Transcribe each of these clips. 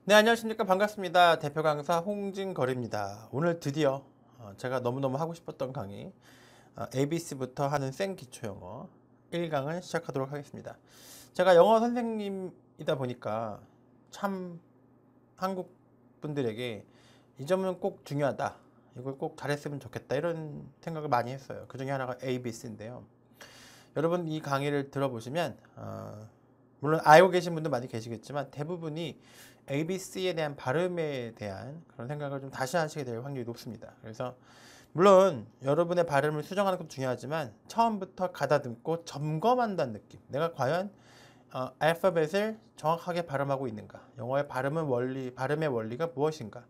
네, 안녕하십니까. 반갑습니다. 대표 강사 홍진걸입니다. 오늘 드디어 제가 너무너무 하고 싶었던 강의 ABC부터 하는 생기초영어 1강을 시작하도록 하겠습니다. 제가 영어 선생님이다 보니까 참 한국 분들에게 이 점은 꼭 중요하다, 이걸 꼭 잘했으면 좋겠다, 이런 생각을 많이 했어요. 그 중에 하나가 ABC인데요. 여러분 이 강의를 들어보시면 물론 알고 계신 분도 많이 계시겠지만 대부분이 ABC에 대한 발음에 대한 그런 생각을 좀 다시 하시게 될 확률이 높습니다. 그래서 물론 여러분의 발음을 수정하는 것도 중요하지만 처음부터 가다듬고 점검한다는 느낌, 내가 과연 알파벳을 정확하게 발음하고 있는가, 영어의 발음의 원리가 무엇인가,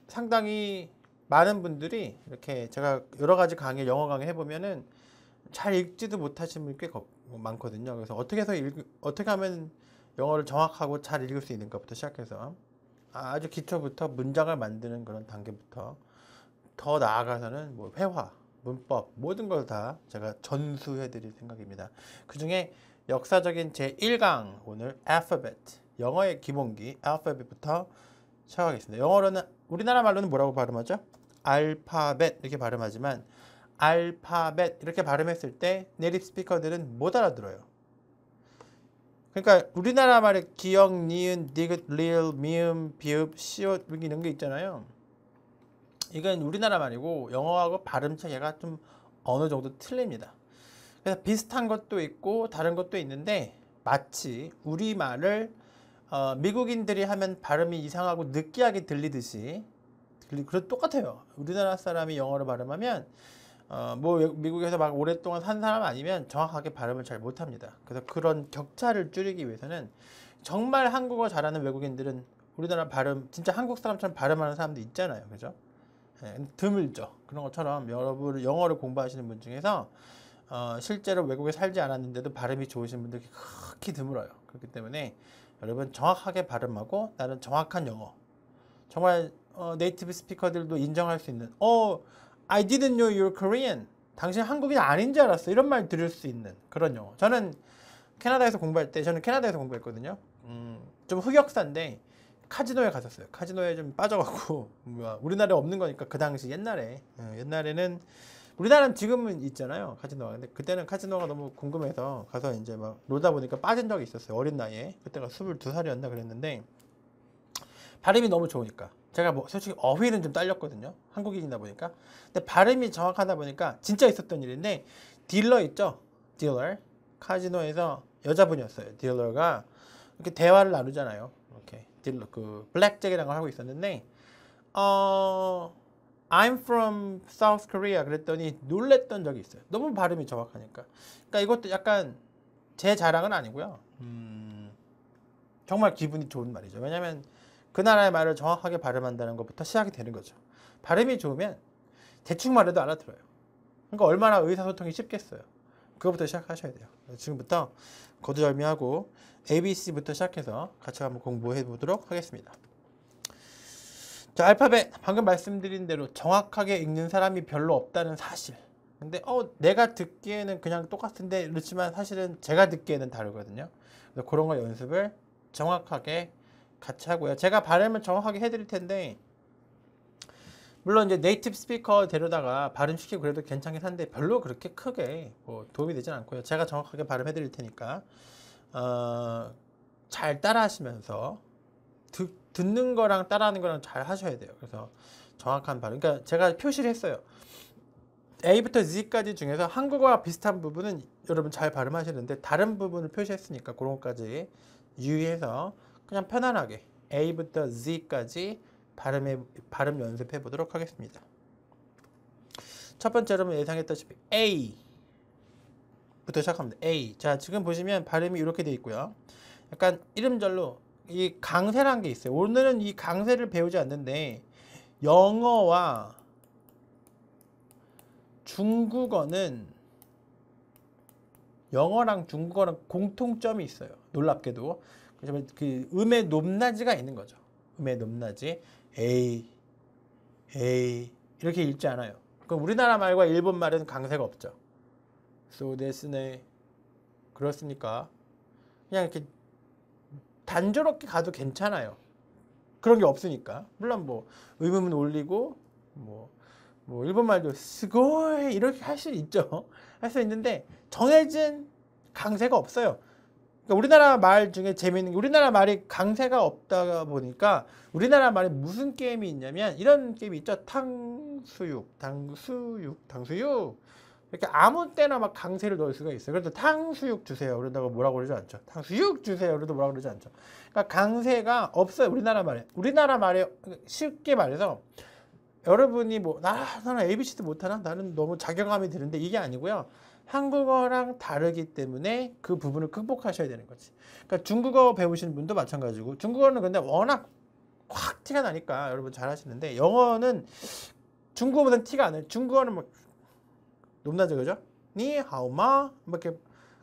상당히 많은 분들이 이렇게 제가 여러 가지 강의, 영어 강의 해보면은 잘 읽지도 못하시는 분이 꽤 많거든요. 그래서 어떻게 하면 영어를 정확하고 잘 읽을 수 있는가부터 시작해서 아주 기초부터 문장을 만드는 그런 단계부터 더 나아가서는 뭐 회화, 문법 모든 걸 다 제가 전수해 드릴 생각입니다. 그 중에 역사적인 제1강, 오늘 alphabet, 영어의 기본기 alphabet부터 시작하겠습니다. 영어로는 우리나라 말로는 뭐라고 발음하죠? 알파벳 이렇게 발음하지만 알파벳 이렇게 발음했을 때 네이티브 스피커들은 못 알아들어요. 그러니까 우리나라 말에 기역, 니은, 디귿, 리을, 미음, 비읍, 시옷 이런 게 있잖아요. 이건 우리나라 말이고 영어하고 발음 체계가 좀 어느 정도 틀립니다. 그래서 비슷한 것도 있고 다른 것도 있는데 마치 우리말을 미국인들이 하면 발음이 이상하고 느끼하게 들리듯이 똑같아요. 우리나라 사람이 영어를 발음하면 뭐 미국에서 막 오랫동안 산 사람 아니면 정확하게 발음을 잘 못합니다. 그래서 그런 격차를 줄이기 위해서는 정말 한국어 잘하는 외국인들은 우리나라 발음 진짜 한국 사람처럼 발음하는 사람도 있잖아요. 그죠? 드물죠. 그런 것처럼 여러분 영어를 공부하시는 분 중에서 실제로 외국에 살지 않았는데도 발음이 좋으신 분들이 극히 드물어요. 그렇기 때문에 여러분 정확하게 발음하고 나는 정확한 영어, 정말 네이티브 스피커들도 인정할 수 있는 I didn't know you're Korean, 당신 한국인 아닌 줄 알았어, 이런 말 들을 수 있는 그런 영어. 저는 캐나다에서 공부했거든요. 좀 흑역사인데 카지노에 갔었어요. 카지노에 좀 빠져갖고 우리나라에 없는 거니까 그 당시 옛날에는 우리나라는 지금은 있잖아요, 카지노가. 근데 그때는 카지노가 너무 궁금해서 가서 이제 막 놀다 보니까 빠진 적이 있었어요. 어린 나이에. 그때가 22살이었나 그랬는데 발음이 너무 좋으니까 제가 뭐 솔직히 어휘는 좀 딸렸거든요, 한국인이다 보니까. 근데 발음이 정확하다 보니까 진짜 있었던 일인데, 딜러 있죠, 딜러. 카지노에서 여자분이었어요. 딜러가 이렇게 대화를 나누잖아요. 이렇게 딜러 그 블랙잭이라는 걸 하고 있었는데 I'm from South Korea 그랬더니 놀랬던 적이 있어요. 너무 발음이 정확하니까. 그러니까 이것도 약간 제 자랑은 아니고요. 정말 기분이 좋은 말이죠. 왜냐하면 그 나라의 말을 정확하게 발음한다는 것부터 시작이 되는 거죠. 발음이 좋으면 대충 말해도 알아들어요. 그러니까 얼마나 의사소통이 쉽겠어요. 그거부터 시작하셔야 돼요. 지금부터 거두절미하고 ABC부터 시작해서 같이 한번 공부해 보도록 하겠습니다. 자, 알파벳 방금 말씀드린 대로 정확하게 읽는 사람이 별로 없다는 사실. 근데 내가 듣기에는 그냥 똑같은데 그렇지만 사실은 제가 듣기에는 다르거든요. 그래서 그런 거 연습을 정확하게 같이 하고요. 제가 발음을 정확하게 해드릴 텐데, 물론 이제 네이티브 스피커 데려다가 발음시키고 그래도 괜찮긴 한데 별로 그렇게 크게 뭐 도움이 되진 않고요. 제가 정확하게 발음해 드릴 테니까 잘 따라 하시면서 듣는 거랑 따라하는 거랑 잘 하셔야 돼요. 그래서 정확한 발음, 그러니까 제가 표시를 했어요. A부터 Z까지 중에서 한국어와 비슷한 부분은 여러분 잘 발음하시는데 다른 부분을 표시했으니까 그런 것까지 유의해서 그냥 편안하게 A부터 Z까지 발음 연습해 보도록 하겠습니다. 첫 번째, 여러분 예상했다시피 A부터 시작합니다. A. 자, 지금 보시면 발음이 이렇게 되어 있고요. 약간 이름절로 이 강세라는 게 있어요. 오늘은 이 강세를 배우지 않는데 영어와 중국어는 영어랑 중국어랑 공통점이 있어요. 놀랍게도. 그래서 그 음의 높낮이가 있는 거죠. 음의 높낮이. A, A 이렇게 읽지 않아요. 그럼 우리나라 말과 일본 말은 강세가 없죠. So 데스네. 그렇습니까? 그냥 이렇게 단조롭게 가도 괜찮아요. 그런 게 없으니까. 물론 뭐 의문문 올리고 뭐 일본 말도 스고이 이렇게 할 수 있죠. 할 수 있는데 정해진 강세가 없어요. 그러니까 우리나라 말 중에 재미있는 게 우리나라 말이 강세가 없다 보니까 우리나라 말에 무슨 게임이 있냐면 이런 게임이 있죠. 탕수육, 당수육. 이렇게 아무 때나 막 강세를 넣을 수가 있어요. 그래서 탕수육 주세요. 그런다고 뭐라고 그러지 않죠. 탕수육 주세요. 그래도 뭐라고 그러지 않죠. 그러니까 강세가 없어요. 우리나라 말에. 우리나라 말에 쉽게 말해서 여러분이 뭐 나는 ABC도 못하나? 나는 너무 자괴감이 드는데 이게 아니고요. 한국어랑 다르기 때문에 그 부분을 극복하셔야 되는 거지. 그러니까 중국어 배우시는 분도 마찬가지고 중국어는 근데 워낙 확 티가 나니까 여러분 잘 하시는데 영어는 중국어보다는 티가 안 나요. 중국어는 막 높낮이 그죠? 니 하오마 이렇게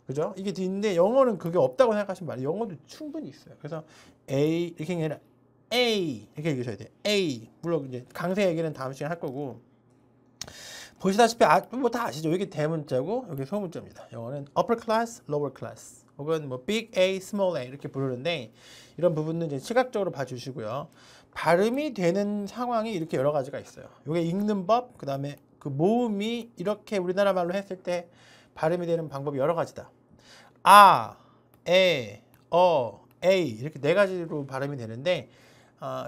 그죠? 이게 뒤인데 영어는 그게 없다고 생각하시면 말이에요. 영어도 충분히 있어요. 그래서 A 이렇게 아니라 A 이렇게 얘기하셔야 돼요. A 물론 이제 강세 얘기는 다음 시간에 할 거고 보시다시피 뭐 다 아시죠? 여기 대문자고 여기 소문자입니다. 영어는 upper class, lower class 혹은 뭐 big A, small A 이렇게 부르는데 이런 부분은 이제 시각적으로 봐주시고요. 발음이 되는 상황이 이렇게 여러 가지가 있어요. 이게 읽는 법, 그 다음에 그 모음이 이렇게 우리나라 말로 했을 때 발음이 되는 방법이 여러 가지다. 아, 에, 에이 이렇게 네 가지로 발음이 되는데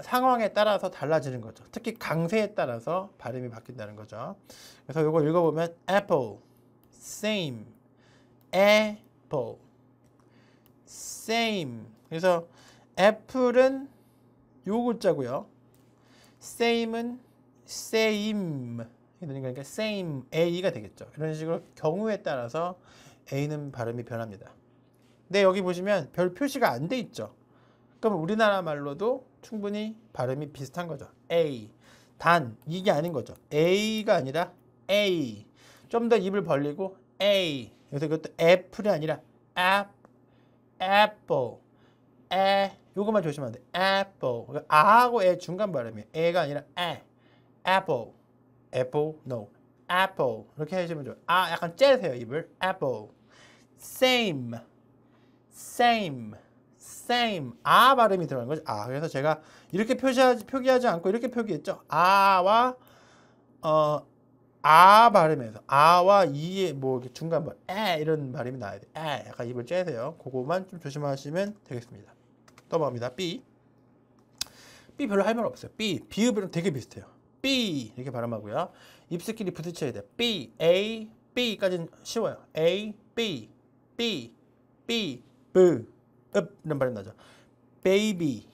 상황에 따라서 달라지는 거죠. 특히 강세에 따라서 발음이 바뀐다는 거죠. 그래서 이거 읽어보면 apple, same, apple, same. 그래서 apple은 요 글자고요. same은 same. 그러니까 same, a가 되겠죠. 이런 식으로 경우에 따라서 a는 발음이 변합니다. 근데 여기 보시면 별 표시가 안 돼 있죠. 그럼 우리나라 말로도 충분히 발음이 비슷한 거죠. A. 단 이게 아닌 거죠. A가 아니라 A. 좀 더 입을 벌리고 A. 그래서 이것도 애플이 아니라 apple. 요것만 조심하면 돼. apple. 아하고 애 중간 발음이에요. 애가 아니라 apple. apple no. apple. 이렇게 하시면 좋아요. 약간 째세요 입을. apple. same. 발음이 들어가는 거죠. 그래서 제가 이렇게 표기하지 않고 이렇게 표기했죠. 아와 발음에서 아와 이의 뭐 중간 발 이런 발음이 나야 돼. 약간 입을 째세요. 그거만 좀 조심하시면 되겠습니다. 넘어갑니다. B 별로 할 말 없어요. 비읍이랑 되게 비슷해요. B 이렇게 발음하고요. 입술끼리 부딪혀야 돼요. B, A, B까지는 쉬워요. A, B, B, B, 이런 발음 나죠. baby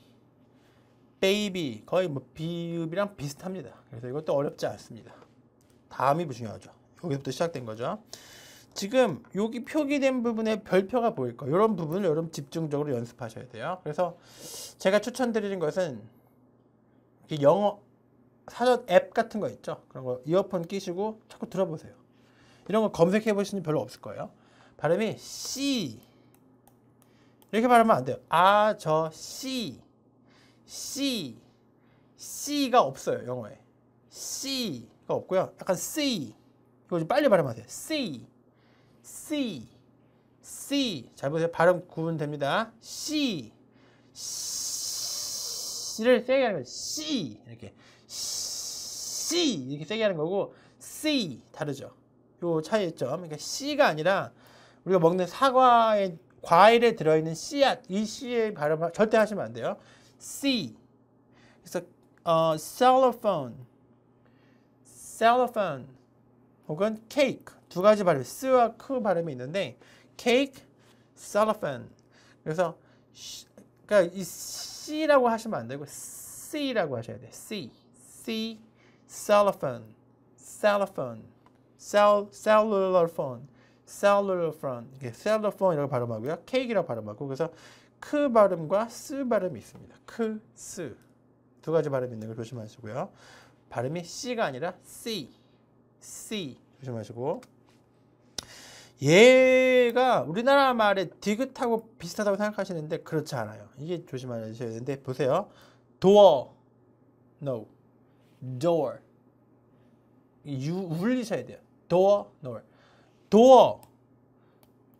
거의 뭐 비읍이랑 비슷합니다. 그래서 이것도 어렵지 않습니다. 다음이 중요하죠. 여기서부터 시작된 거죠. 지금 여기 표기된 부분에 별표가 보일 거예요. 이런 부분을 여러분 집중적으로 연습하셔야 돼요. 그래서 제가 추천드리는 것은 영어 사전 앱 같은 거 있죠. 그런 거 이어폰 끼시고 자꾸 들어보세요. 이런 거 검색해 보시니 별로 없을 거예요. 발음이 C 이렇게 발음하면 안 돼요. C가 없어요. 영어에. C가 없고요. 약간 C. 이거 좀 빨리 발음하세요. C. 잘 보세요. 발음 구분됩니다. C를 세게 하는 거예요. C. 이렇게. C. 이렇게 세게 하는 거고 C. 다르죠. 요 차이점. 그러니까 C가 아니라 우리가 먹는 사과의 과일에 들어있는 씨앗, 이 씨의 발음 절대 하시면 안 돼요. C. 그래서 cellophane 혹은 cake 두 가지 발음, 스와 크 발음이 있는데 cake, cellophane. 그래서 그러니까 이 C라고 하시면 안 되고 C라고 하셔야 돼요. C, cellophane, cellular phone. 이게 cellular phone이라고 발음하고요. 케이크라고 발음하고 그래서 크 발음과 스 발음이 있습니다. 크, 스 두 가지 발음이 있는 걸 조심하시고요. 발음이 C가 아니라 C 조심하시고 얘가 우리나라 말의 디귿하고 비슷하다고 생각하시는데 그렇지 않아요. 이게 조심하셔야 되는데 보세요. door, no, door 울리셔야 돼요. door, no.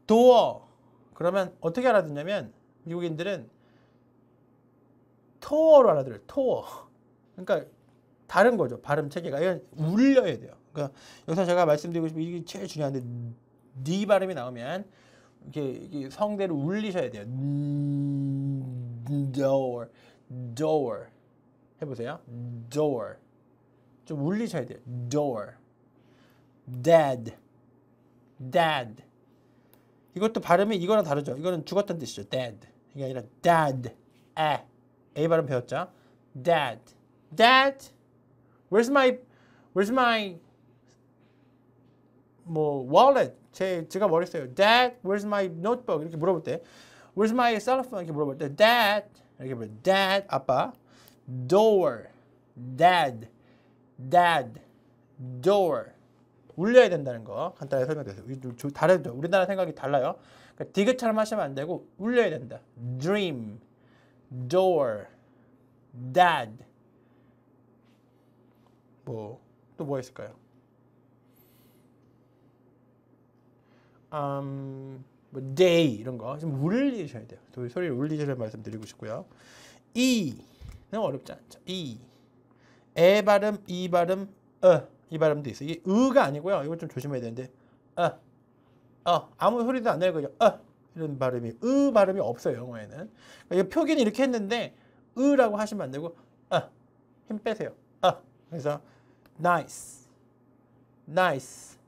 도어 그러면 어떻게 알아듣냐면 미국인들은 토어로 알아들어요. 토어. 그러니까 다른 거죠. 발음 체계가. 이건 울려야 돼요. 그러니까 여기서 제가 말씀드리고 싶은 이게 제일 중요한데 D 발음이 나오면 이게 성대를 울리셔야 돼요. door, door. 해보세요. door. 좀 울리셔야 돼요. door. dad, dad. 이것도 발음이 이거랑 다르죠. 이거는 죽었다는 뜻이죠. dead. 이게 아니라 dad. A 발음 배웠죠? dad. dad. Where's my 뭐 wallet? 제 지갑 어디 있어요? Dad, where's my notebook? 이렇게 물어볼 때, where's my cell phone? 이렇게 물어볼 때, Dad 이렇게 물어. Dad 아빠, door, Dad, Dad, door. 울려야 된다는 거 간단하게 설명드렸어요. 다르죠. 우리나라 생각이 달라요. 그러니까 디귿처럼 하시면 안 되고 울려야 된다. Dream, door, Dad. 뭐 또 뭐 있을까요? 뭐 day 이런 거 좀 울리셔야 돼요. 소리를 울리시라는 말씀 드리고 싶고요. E 너무 어렵지 않죠. E 에 발음, 이 발음, 이 발음도 있어요. 이게 으가 아니고요. 이거 좀 조심해야 되는데 아무 소리도 안 내는 거죠. 이런 발음이 발음이 없어요. 영어에는. 그러니까 표기는 이렇게 했는데 으라고 하시면 안 되고 힘 빼세요. 그래서 nice, nice.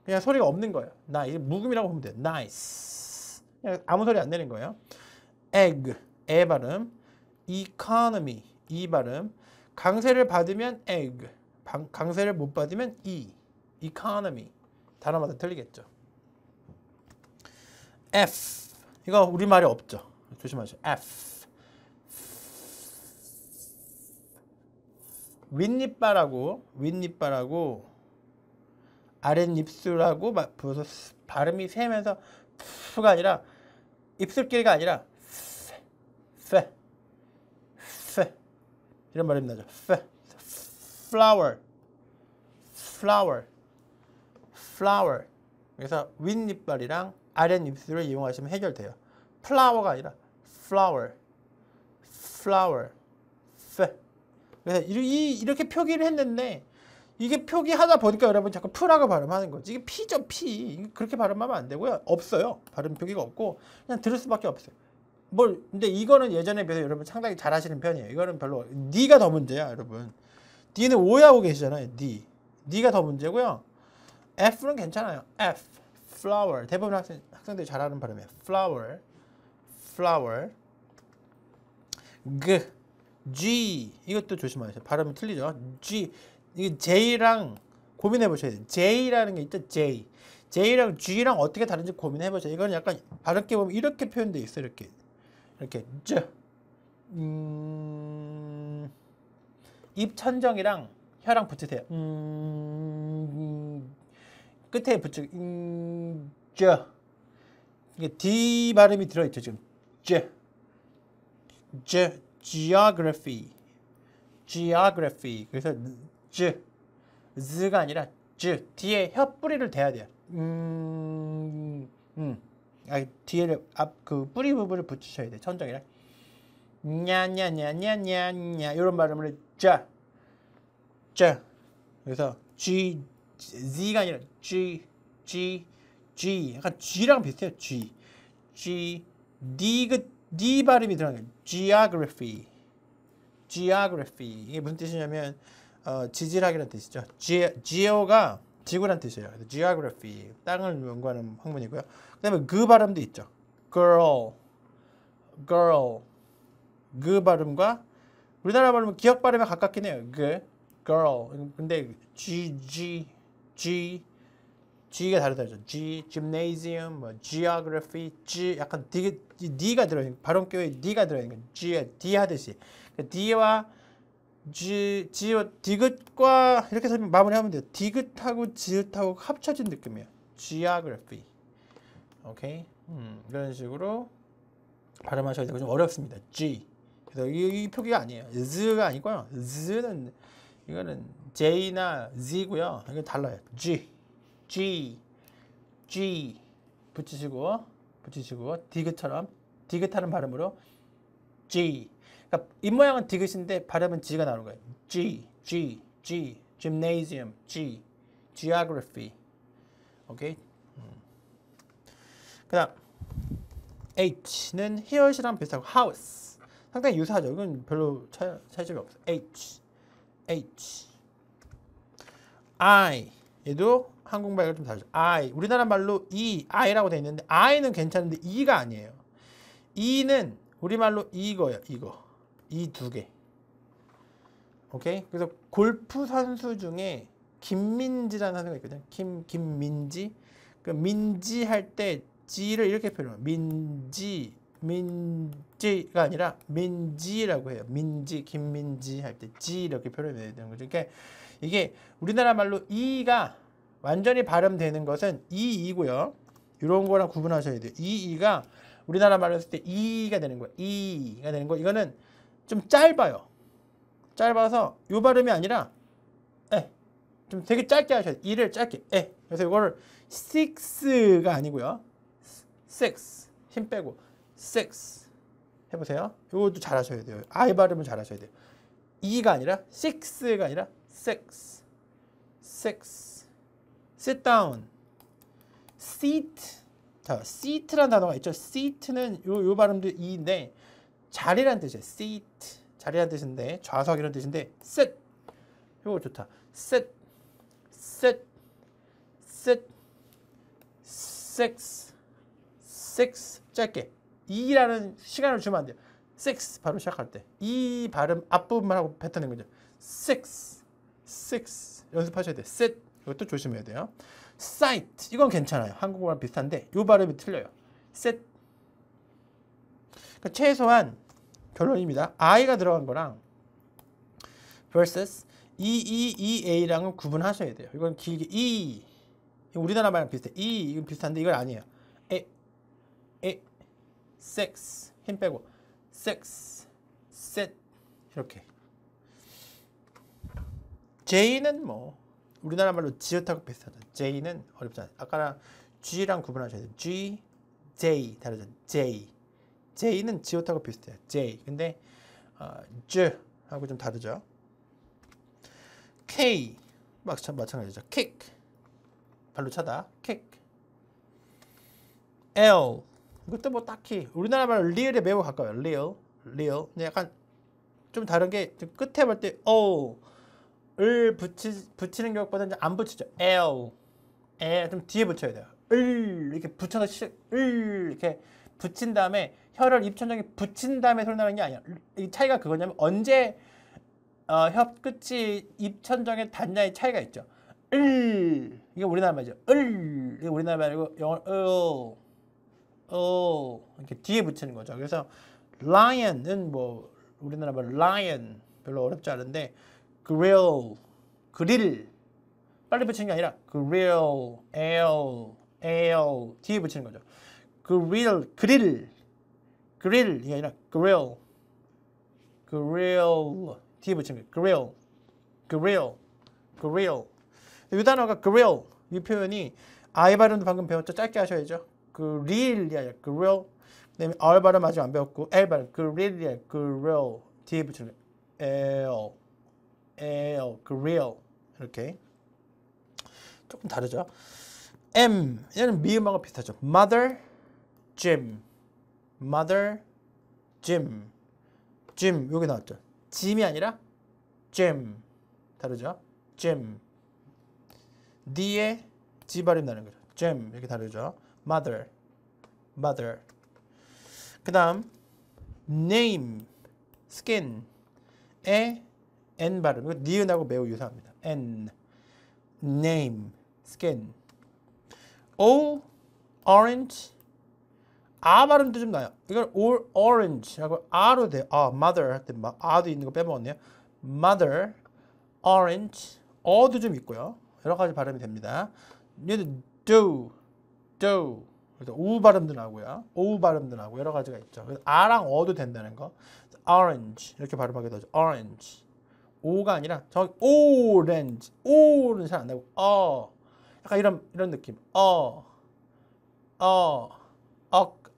그냥 소리가 없는 거예요. 이게 묵음이라고 보면 돼요. nice. 그냥 아무 소리 안 내는 거예요. egg, 에 발음. economy, 이 발음. 강세를 받으면 egg. 강세를 못 받으면 economy. 단어마다 틀리겠죠. F. 이거 우리말에 없죠. 조심하세요. F. 윗니빨하고 아랫입술하고 발음이 세면서 푸가 아니라 입술끼리가 아니라 페 이런 발음이 나죠. flower. 그래서 윗니빨이랑 아랫입술을 이용하시면 해결돼요. flower가 아니라 flower. 그래서 이렇게 표기를 했는데 이게 표기하다 보니까 여러분 자꾸 프라고 발음하는 거지. 이게 피죠, 피. 그렇게 발음하면 안 되고요. 없어요. 발음 표기가 없고 그냥 들을 수밖에 없어요. 근데 이거는 예전에 비해서 여러분 상당히 잘하시는 편이에요. 이거는 별로 D가 더 문제야, 여러분. D는 오해하고 계시잖아요. D가 더 문제고요. F는 괜찮아요. F, flower. 대부분 학생들이 잘하는 발음이에요. flower. G. 이것도 조심하세요. 발음이 틀리죠. G. 이게 J랑 고민해 보셔야 돼요. J라는 게 있죠. J랑 G랑 어떻게 다른지 고민해 보세요. 이건 약간 발음기 보면 이렇게 표현돼 있어요. 이렇게 입 천정이랑 혀랑 붙이세요. 끝에 붙이고 이게 D 발음이 들어있죠. 지금 geography. 그래서 z가 아니라 뒤에 혀 뿌리를 대야 돼요. 뒤에 그 뿌리 부분을 붙이셔야 돼요. 천정이랑 냐냐냐냐냐냐 이런 발음을 그래서 Z가 아니라 G 약간 G랑 비슷해요. D 발음이 들어가는 geography. 이게 무슨 뜻이냐면 지질학이라는 뜻이죠. geo가 지구란 뜻이에요. geography 땅을 연구하는 학문이고요. 그다음에 그 발음도 있죠. girl 그 발음과 우리나라 발음은 기억 발음에 가깝긴 해요. girl 근데 G가 다르다죠. gymnasium, 뭐 geography, 약간 D가 들어있는 발음교에 D가 들어있는 거. D 하듯이 D와 디귿과 이렇게 마무리하면 돼요. 디귿하고 지읒하고 합쳐진 느낌이에요. geography. 오케이. 이런 식으로 발음하셔야 되고 좀 어렵습니다. G. 그래서 이 표기가 아니에요. Z가 아니고요. 이거는 J나 Z고요. 이건 달라요. G 붙이시고 디귿하는 발음으로 G. 그러니까 입모양은 디귿인데 발음은 G가 나오는 거예요. G, gymnasium, G, geography. 오케이. 그다음 H는 here이랑 비슷하고 house. 상당히 유사하죠. 이건 별로 차이점이 없어. H. I. 얘도 한국말과 좀 다르죠. I. 우리나라 말로 I라고 돼 있는데 I는 괜찮은데 E가 아니에요. E는 우리말로 이거예요. 이 두 개. 오케이? 그래서 골프 선수 중에 김민지라는 선수가 있거든요. 김민지. 그 민지 할 때 G를 이렇게 표현해요. 민지가 아니라 민지라고 해요. 김민지 할 때 G 이렇게 표현해야 되는 거죠. 그러니까 이게 우리나라 말로 E가 완전히 발음되는 것은 이고요. 이런 거랑 구분하셔야 돼요. 이가 우리나라 말로 했을 때 E가 되는 거예요. E가 되는 거. 이거는 좀 짧아요. 짧아서 요 발음이 아니라 좀 되게 짧게 하셔야 돼요. E를 짧게. 그래서 이거를 six가 아니고요. six 힘 빼고 six 해보세요. 이것도 잘하셔야 돼요. I 발음을 잘하셔야 돼요. E가 아니라 six가 아니라 six. sit down. seat. 자, seat라는 단어가 있죠. seat는 요 발음도 E인데 자리란 뜻이에요. seat. 자리란 뜻인데 좌석이라는 뜻인데 sit. 이거 좋다. sit. six 짧게. E라는 시간을 주면 안 돼요. six 바로 시작할 때. 이 발음 앞부분만 하고 뱉어낸 거죠. six 연습하셔야 돼요. sit. 이것도 조심해야 돼요. sight. 이건 괜찮아요. 한국어랑 비슷한데 이 발음이 틀려요. sit. 그러니까 최소한 결론입니다. I가 들어간 거랑 versus EA랑은 구분하셔야 돼요. 이건 길게 E. 우리나라 말랑 비슷해. E 이건 비슷한데 이건 아니에요. six 힘 빼고 six sit 이렇게. J는 뭐 우리나라 말로 지읒하고 비슷하죠. J는 어렵잖아요. 아까랑 G랑 구분하셔야 돼요. G, J 다르죠. J는 지읒하고 비슷해요. J. 근데 J하고 좀 다르죠. K 마찬가지죠. kick 발로 차다. kick. L 이것도 뭐 딱히 우리나라 말로 real에 매우 가까워요. real. 근데 약간 좀 다른 게 좀 끝에 볼 때 을 붙이는 것보다는 안 붙이죠. L 좀 뒤에 붙여야 돼요. 이렇게 붙여서 이렇게 붙인 다음에 혀를 입천장에 붙인 다음에 소리 나는 게 아니야. 이 차이가 그거냐면 언제 혀 끝이 입천장에 닿냐의 차이가 있죠. 이게 우리나라 말이죠. 이게 우리나라 말이고 영어 이렇게 뒤에 붙이는 거죠. 그래서 lion은 뭐 우리나라 말 lion 별로 어렵지 않은데 그릴 빨리 붙이는 게 아니라 grill L 뒤에 붙이는 거죠. 그릴 이게 아니라 grill 뒤에 붙이는 거예요. grill 이 단어가 grill 이 표현이 I 발음도 방금 배웠죠. 짧게 하셔야죠. grill이 아니라 grill. 그다음에 R 발음 아직 안 배웠고 L 발음 grill이 아니라 grill 뒤에 붙이는 거예요. L grill 이렇게 조금 다르죠. M 얘는 미음하고 비슷하죠. mother gym 여기 나왔죠. gym이 아니라 gym 다르죠. gym D에 G 발음 나는 거죠. gym 이렇게 다르죠. mother 그 다음 name skin에 N 발음 이거 니은하고 매우 유사합니다. N name skin O orange 아 발음도 좀 나요. 이걸 orange 하고 R로 돼요. mother 할 때 R도 있는 거 빼먹었네요. mother orange 어도 좀 있고요. 여러 가지 발음이 됩니다. 얘도 do 그래서 우 발음도 나고요. 오 발음도 나고 여러 가지가 있죠. 그래서 R랑 어도 된다는 거. orange 이렇게 발음하기도 하죠. orange 오가 아니라 정확히 orange 오는 잘 안 나고 약간 이런 느낌.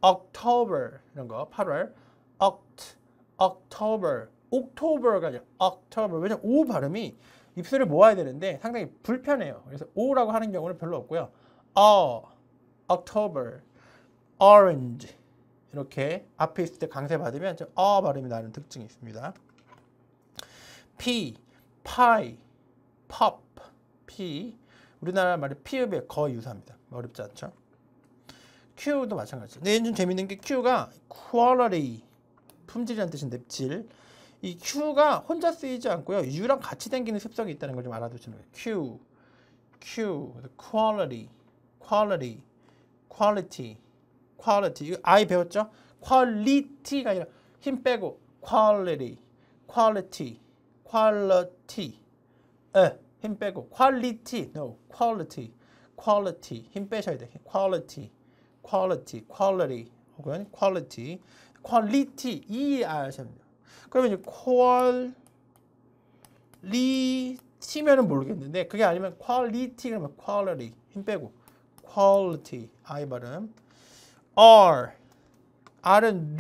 October 이런 거 8월 October. October가 아니라 October. 왜냐면 O 발음이 입술을 모아야 되는데 상당히 불편해요. 그래서 O라고 하는 경우는 별로 없고요. October, orange 이렇게 앞에 있을 때 강세 받으면 좀 발음이 나는 특징이 있습니다. P, pie, pop, P 우리나라 말의 피읍에 거의 유사합니다. 어렵지 않죠? Q도 마찬가지죠. 근데 얘는 좀 재밌는 게 Q가 quality, 품질이라는 뜻인데 질. 이 Q가 혼자 쓰이지 않고요. U랑 같이 당기는 습성이 있다는 걸 좀 알아두시는 거예요. Q, quality, quality. 이거 I 배웠죠? quality가 아니라 힘 빼고 quality. 힘 빼고 quality, no, quality. 힘 빼셔야 돼. quality. 혹은 quality 이 아셔야 돼요. 그러면 이제 quality면은 모르겠는데 그게 아니면 quality 그러면 quality 힘 빼고 quality I 발음. R은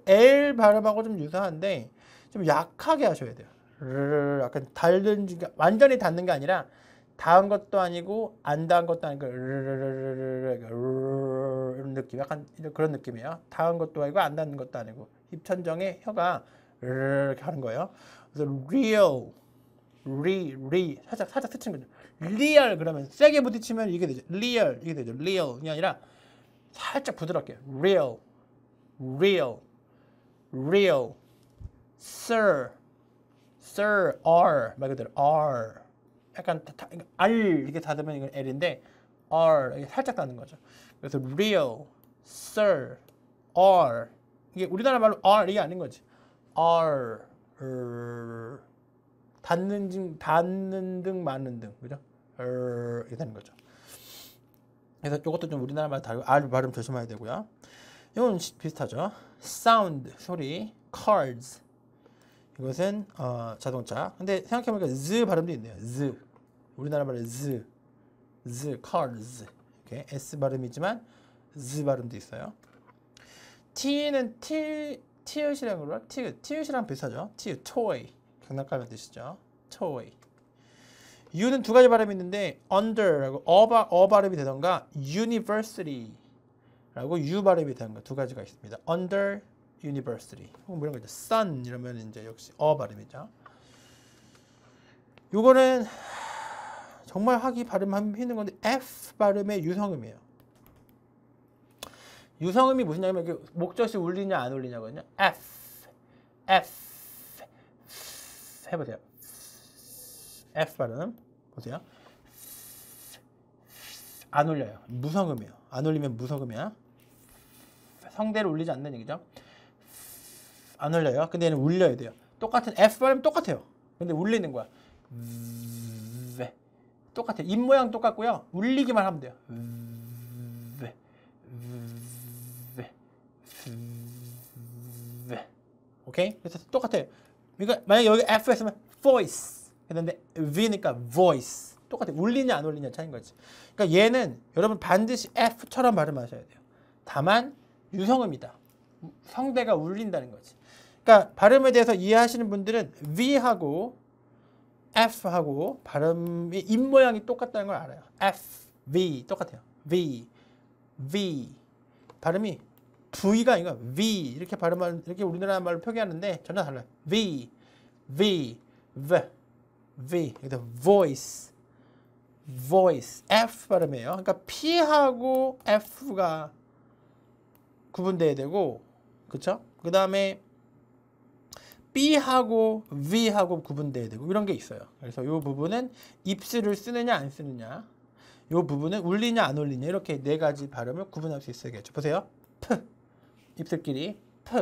L 발음하고 좀 유사한데 좀 약하게 하셔야 돼요. 약간 완전히 닿는 게 아니라 닿은 것도 아니고 안 닿은 것도 아니고 이런 느낌, 약간 그런 느낌이에요. 닿은 것도 아니고 안 닿는 것도 아니고 입천정에 혀가 이렇게 하는 거예요. 그래서 real, 살짝 스치는 거죠. real 그러면 세게 부딪히면 이게 되죠. real 이게 되죠. real이 아니라 살짝 부드럽게 real, sir, R 말 그대로 R 약간 R 이게 닫으면 이건 L인데 R 이게 살짝 닫는 거죠. 그래서 real, sir, R 이게 우리나라 말로 R 이게 아닌 거지. R 닫는 등 마는 등 그죠? 이렇게 되는 거죠. 그래서 이것도 좀 우리나라 말 다르고 R 발음 조심해야 되고요. 이건 비슷하죠. sound 소리, cars 이것은 자동차. 근데 생각해보니까 z 발음도 있네요. z 우리나라 말에 z cars 이렇게 s 발음이지만 z 발음도 있어요. t는 티읕이라는 걸로 티읕이랑 비슷하죠. 티읕 toy 장난감의 뜻이죠. toy. u는 두 가지 발음이 있는데 under라고 어 발음이 되던가 university라고 u 발음이 되던가 두 가지가 있습니다. under university 뭐 이런 거죠. sun 이러면 이제 역시 어 발음이죠. 요거는 정말 하기 발음하기 힘든 건데 f 발음의 유성음이에요. 유성음이 무슨냐면 이렇게 목젖이 울리냐 안 울리냐거든요. f 해보세요. f 발음 보세요. 안 울려요. 무성음이에요. 안 울리면 무성음이야. 성대를 울리지 않는 얘기죠. 안 울려요. 근데 얘는 울려야 돼요. 똑같은 F 발음 똑같아요. 근데 울리는 거야. 똑같아요. 입 모양 똑같고요. 울리기만 하면 돼요. 오케이? 그래서 똑같아요. 그러니까 만약 여기 F 했으면 voice 했는데 V니까 voice. 똑같아요. 울리냐 안 울리냐 차이인 거지. 그러니까 얘는 여러분 반드시 F처럼 발음하셔야 돼요. 다만 유성음이다. 성대가 울린다는 거지. 그러니까 발음에 대해서 이해하시는 분들은 V하고 F하고 발음이 입 모양이 똑같다는 걸 알아요. F, V 똑같아요. V 발음이 V가 아니고 V 이렇게 발음하는 이렇게 우리나라 말로 표기하는데 전혀 달라요. V 여기다 voice F 발음이에요. 그러니까 P하고 F가 구분돼야 되고 그쵸? 그 다음에 B하고 V하고 구분돼야 되고 이런 게 있어요. 그래서 이 부분은 입술을 쓰느냐 안 쓰느냐 이 부분은 울리냐 안 울리냐 이렇게 네 가지 발음을 구분할 수 있어야겠죠. 보세요. P 입술끼리 P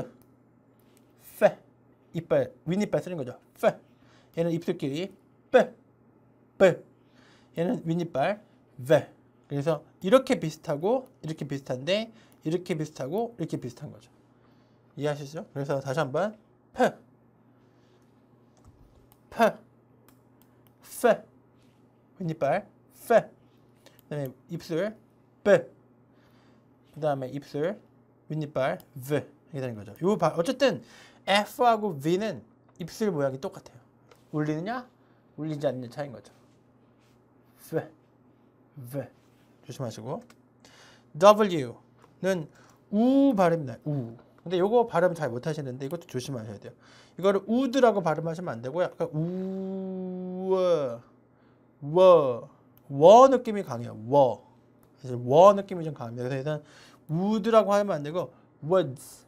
F 이빨 윗이빨 쓰는 거죠. F 얘는 입술끼리 P 얘는 윗이빨 V 그래서 이렇게 비슷하고 이렇게 비슷한데 이렇게 비슷하고 이렇게 비슷한 거죠. 이해하시죠? 그래서 다시 한번 P F 윗이빨 F 그다음에 입술 B 그다음에 입술 윗이빨 V 이렇게 되는 거죠. 어쨌든 F하고 V는 입술 모양이 똑같아요. 울리느냐, 울리지 않느냐 차이인 거죠. V 조심하시고. W는 우 발음입니다. 우. 근데 요거 발음 잘 못하시는데 이것도 조심하셔야 돼요. 이거를 우드라고 발음하시면 안 되고요. 약간 워 느낌이 강해요. 그래서 워 느낌이 좀 강합니다. 그래서 일단 우드라고 하면 안 되고 woods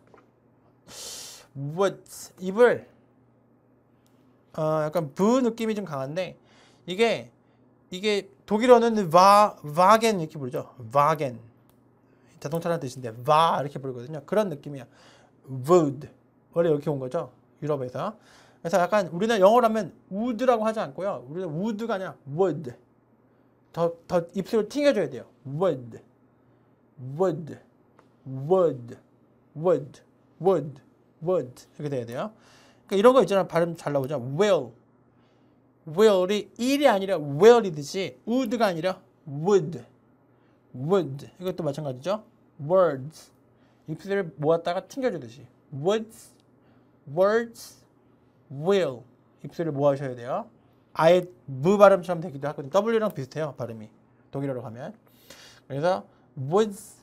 입을 약간 브 느낌이 좀 강한데 이게 독일어는 와겐 이렇게 부르죠. 와겐 자동차라는 뜻인데 와 이렇게 부르거든요. 그런 느낌이야. wood 원래 이렇게 온 거죠. 유럽에서. 그래서 약간 우리는 영어로 하면 would라고 하지 않고요. 우리는 would가 아니라 would. 더 입술을 튕겨줘야 돼요. would 이렇게 돼야 돼요. 그러니까 이런 거 있잖아. 발음 잘 나오죠. will이 일이 아니라 will이듯이 would가 아니라 would. 이것도 마찬가지죠. words 입술을 모았다가 튕겨주듯이 words, will 입술을 모아셔야 돼요. 아예 무 발음처럼 되기도 하거든요. W랑 비슷해요. 발음이 독일어로 가면. 그래서 woods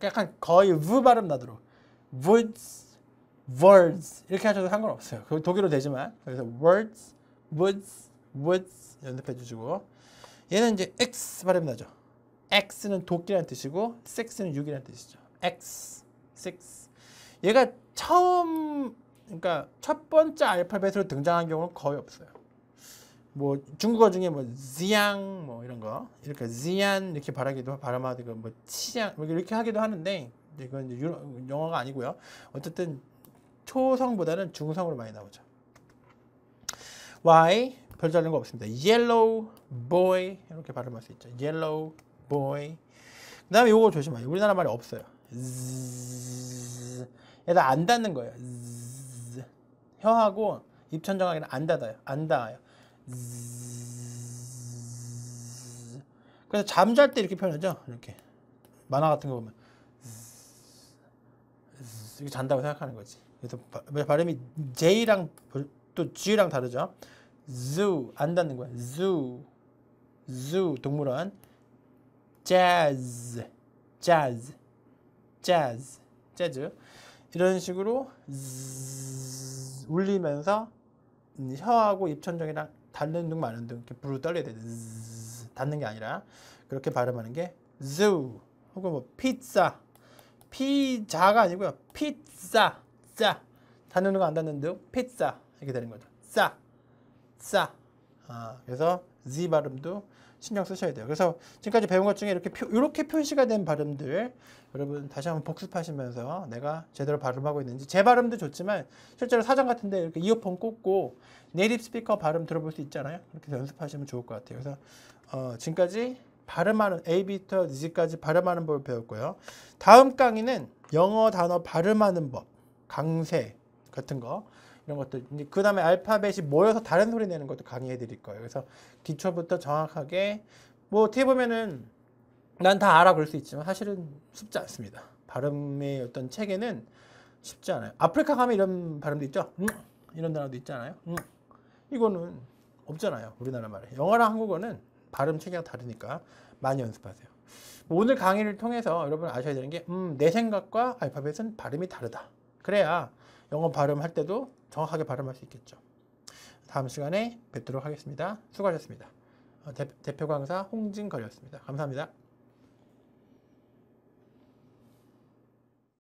약간 거의 우 발음 나도록 woods, words 이렇게 하셔도 상관없어요. 그 독일어 되지만 그래서 words, woods 연습해 주시고 얘는 이제 X 발음 나죠. X는 도끼라는 뜻이고 6는 6이라는 뜻이죠. X, 6. 얘가 그러니까 첫 번째 알파벳으로 등장한 경우는 거의 없어요. 뭐 중국어 중에 뭐 지양 뭐 이런 거 이렇게 지안 이렇게 발음하고 뭐 치양 이렇게 하기도 하는데 이건 이제 영어가 아니고요. 어쨌든 초성보다는 중성으로 많이 나오죠. Y 별 다른 거 없습니다. Yellow boy 이렇게 발음할 수 있죠. Yellow boy. 그다음에 요거 조심하세요. 우리나라 말이 없어요. 얘다 안 닿는 거예요. 혀하고 입천정하기는 안 닿아요. 그래서 잠잘 때 이렇게 표현하죠. 이렇게 만화 같은 거 보면 이렇게 잔다고 생각하는 거지. 그래서 발음이 J랑 또 G랑 다르죠. zoo 안 닿는 거야. zoo 동물원. jazz 이런 식으로 울리면서 혀하고 입천정이랑 닿는 등 마는 등 이렇게 부르르 떨려야 돼. 닿는 게 아니라 그렇게 발음하는 게 zoo 혹은 뭐 피자가 아니고요. 피자 닿는 등 안 닿는 등 피자 이렇게 되는 거죠. 그래서 Z 발음도 신경 쓰셔야 돼요. 그래서 지금까지 배운 것 중에 이렇게 표시가 된 발음들 여러분 다시 한번 복습하시면서 내가 제대로 발음하고 있는지 제 발음도 좋지만 실제로 사전 같은데 이렇게 이어폰 꽂고 네이티브 스피커 발음 들어볼 수 있잖아요. 그렇게 연습하시면 좋을 것 같아요. 그래서 지금까지 발음하는 A부터 Z까지 발음하는 법을 배웠고요. 다음 강의는 영어 단어 발음하는 법, 강세 같은 거 이런 것들 그 다음에 알파벳이 모여서 다른 소리 내는 것도 강의해 드릴 거예요. 그래서 기초부터 정확하게 뭐 어떻게 보면은 난 다 알아 그럴 수 있지만 사실은 쉽지 않습니다. 발음의 어떤 체계는 쉽지 않아요. 아프리카 가면 이런 발음도 있죠. 이런 단어도 있잖아요. 이거는 없잖아요. 우리나라 말에. 영어랑 한국어는 발음 체계가 다르니까 많이 연습하세요. 오늘 강의를 통해서 여러분 아셔야 되는 게 내 생각과 알파벳은 발음이 다르다. 그래야 영어 발음할 때도 정확하게 발음할 수 있겠죠. 다음 시간에 뵙도록 하겠습니다. 수고하셨습니다. 대표 강사 홍진걸이었습니다. 감사합니다.